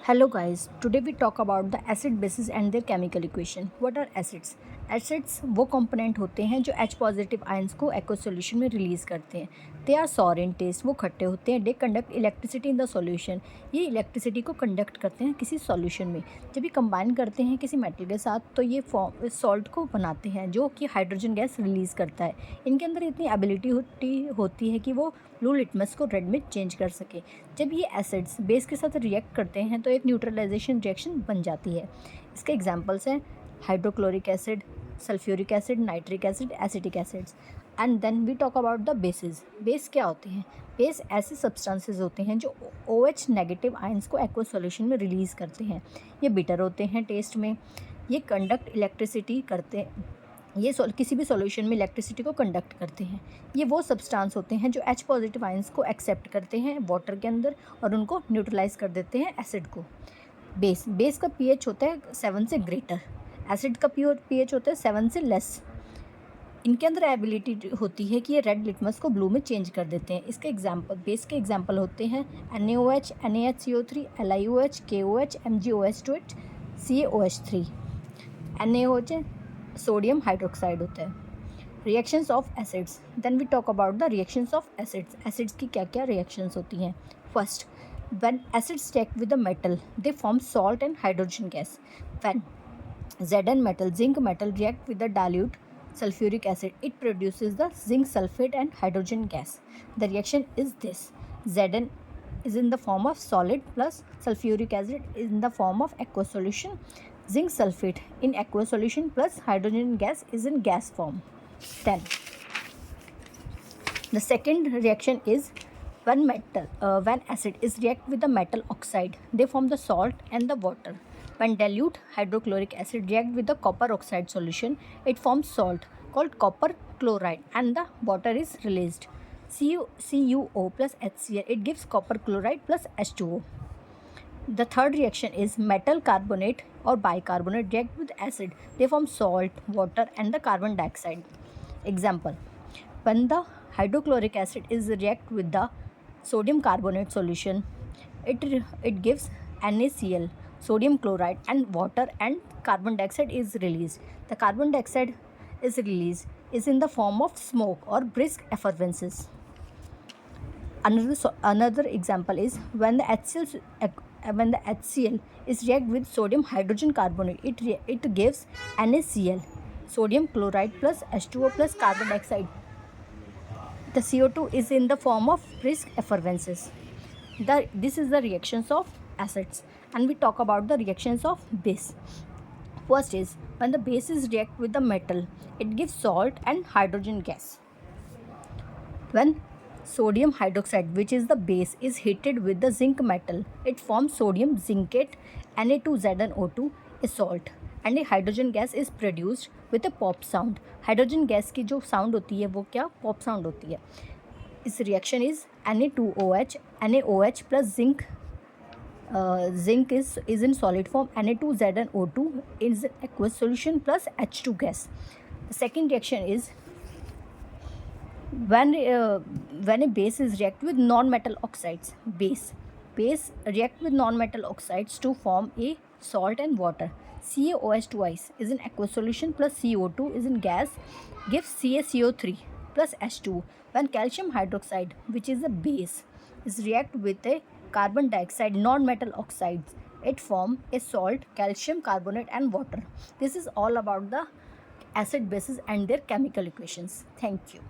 Hello guys, today we talk about the acid bases and their chemical equation. What are acids? Acids वो component होते हैं जो H positive ions को एक्व solution में release करते हैं. They are sour in taste, वो खट्टे होते हैं. They conduct electricity in the solution, ये इलेक्ट्रिसिटी को कंडक्ट करते हैं किसी सॉल्यूशन में. जब ये कंबाइन करते हैं किसी मेटल के साथ तो ये सॉल्ट को बनाते हैं जो कि हाइड्रोजन गैस रिलीज़ करता है. इनके अंदर इतनी एबिलिटी होती है कि वो ब्लू लिटमस को रेड में चेंज कर सके. जब ये एसिड्स बेस के साथ रिएक्ट करते हैं तो एक न्यूट्रलाइजेशन रिएक्शन बन जाती है. इसके एग्जांपल्स हैं hydrochloric acid, sulphuric acid, nitric acid, acetic acids. And then we talk about the bases. Base क्या होते हैं? बेस ऐसे सब्सटेंसेस होते हैं जो OH नेगेटिव आयंस को एक्व सॉल्यूशन में रिलीज़ करते हैं. ये बिटर होते हैं टेस्ट में. ये कंडक्ट इलेक्ट्रिसिटी करते हैं. ये किसी भी सॉल्यूशन में इलेक्ट्रिसिटी को कंडक्ट करते हैं. ये वो सब्सटेंस होते हैं जो H पॉजिटिव आयंस को एक्सेप्ट करते हैं वाटर के अंदर और उनको न्यूट्रलाइज कर देते हैं एसिड को. बेस का pH होता है 7 से ग्रेटर. एसिड का pH होता है 7 से लेस. इनके अंदर एबिलिटी होती है कि ये रेड लिटमस को ब्लू में चेंज कर देते हैं. इसके बेस के एग्जाम्पल होते हैं NaOH, NaHCO3, LiOH, KOH, MgOH2, CaOH3. NaOH sodium hydroxide होता है. Reactions of acids. Then we talk about the reactions of acids. Acids की क्या क्या रिएक्शंस होती हैं? First, when acids react with the metal they form salt and hydrogen gas. When Zn metal, zinc metal react with the dilute sulfuric acid, it produces the zinc sulfate and hydrogen gas. The reaction is this: Zn is in the form of solid plus sulfuric acid is in the form of aqueous solution. Zinc sulfate in aqueous solution plus hydrogen gas is in gas form. Then the second reaction is when acid is react with the metal oxide, they form the salt and the water. When dilute hydrochloric acid react with the copper oxide solution, it forms salt called copper chloride and the water is released. CuO plus HCl, it gives copper chloride plus H2O. The third reaction is metal carbonate or bicarbonate react with acid. They form salt, water and the carbon dioxide. Example, when the hydrochloric acid is react with the sodium carbonate solution, it gives NaCl, sodium chloride and water, and carbon dioxide is released. The carbon dioxide is released is in the form of smoke or brisk efflorescences. Another example is when the HCl is react with sodium hydrogen carbonate, it gives NaCl, sodium chloride plus H2O plus carbon dioxide. The CO2 is in the form of brisk effervescence. This is the reactions of acids. And we talk about the reactions of base. First is when the bases react with the metal, it gives salt and hydrogen gas. When sodium hydroxide, which is the base, is heated with the zinc metal, it forms sodium zincate, Na2ZnO2, a salt, and a hydrogen gas is produced with a pop sound. Hydrogen gas की जो sound होती है वो क्या pop sound होती है. इस reaction is Na2OH, NaOH plus zinc. Zinc is in solid form. Na2ZnO2 is aqueous solution plus H2 gas. The second reaction is when a base is react with non-metal oxides. Base react with non-metal oxides to form a salt and water. CaOH twice is in aqueous solution plus CO2 is in gas, gives CaCO3 plus H2. When calcium hydroxide, which is a base, is react with a carbon dioxide non-metal oxides, it form a salt, calcium carbonate and water. This is all about the acid bases and their chemical equations. Thank you.